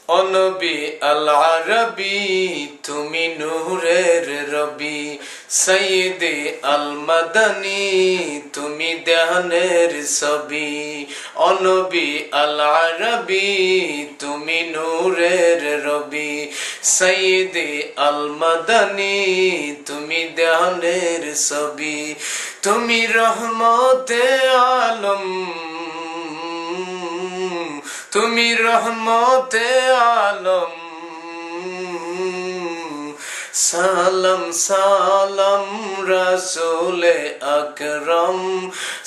ও নবী আল আরবি তুমি নূরের রবি সাইয়্যিদে আল মাদানী তুমি দেহানের ছবি ও নবী আল আরবি তুমি নূরের রবি সাইয়্যিদে আল মাদানী তুমি দেহানের ছবি তুমি রহমতে আলম তুমি রহমতে আলম সালাম সালাম রাসূলে আকরাম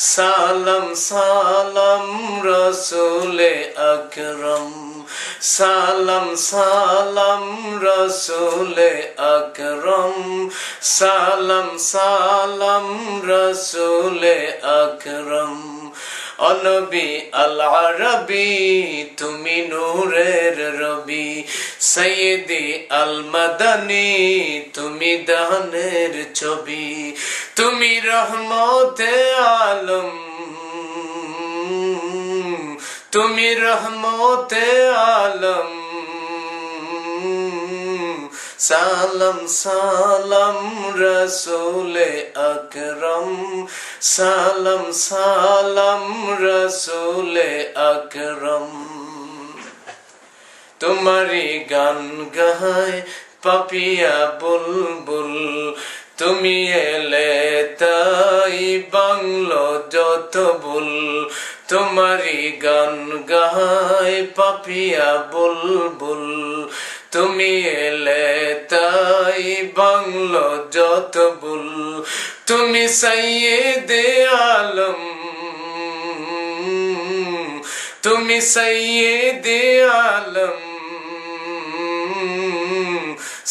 সালাম সালাম রাসূলে আকরাম সালাম সালাম রাসূলে আকরাম সালাম সালাম রাসূলে আকরাম ও নবী আল আরবি তুমি নূরের রবি সাইয়্যিদে আল মাদানী তুমি দানের ছবি তুমি রহমতে আলম তুমি রহমতে আলম সালাম সালাম রাসূলে আকরাম সালাম সালাম রাসূলে আকরাম তোমারি গান গায় পাপিয়া বুলবুল তুমি এলে তাই বাংলো যত ভুল তোমারি গান গায় পাপিয়া বুলবুল তুমি এলে তাই বাংলো যত ভুল তুমি সাইয়্যিদে আলম তুমি সাইয়্যিদে আলম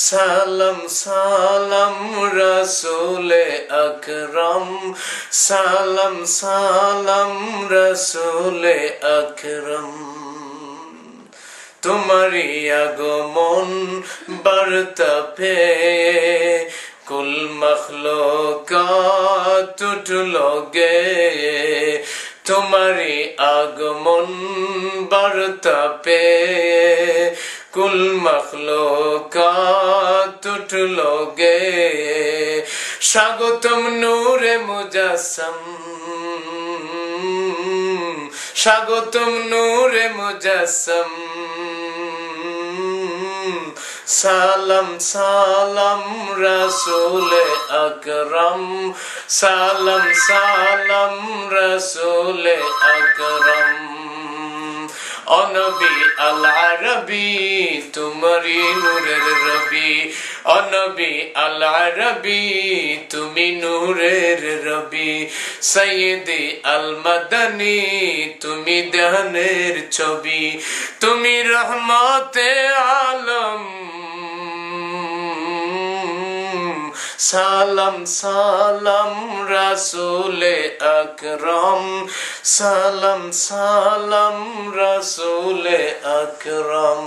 সালাম সালাম রাসূলে আকরাম সালাম সালাম রাসূলে আকরাম তোমারি আগমন বার্তা পেয়ে কুল মখলুকাত উঠলো গে তোমারি আগমন বার্তা পেয়ে কুল মখলুকাত উঠলো গে স্বাগতম নূরে মুজাসসাম স্বাগতম নূরে মুজাসসাম সালাম সালাম রাসূলে আকরাম সালাম সালাম রাসূলে আকরাম ও নবী আল আরবি তোমারি নূরের রবি ও নবী আল আরবি তুমি নূরের রবি সাইয়্যিদে আল মাদানী তুমি দেহানের ছবি তুমি রহমতে আলম সালাম সালাম রাসূলে আকরাম সালাম সালাম রাসূলে আকরাম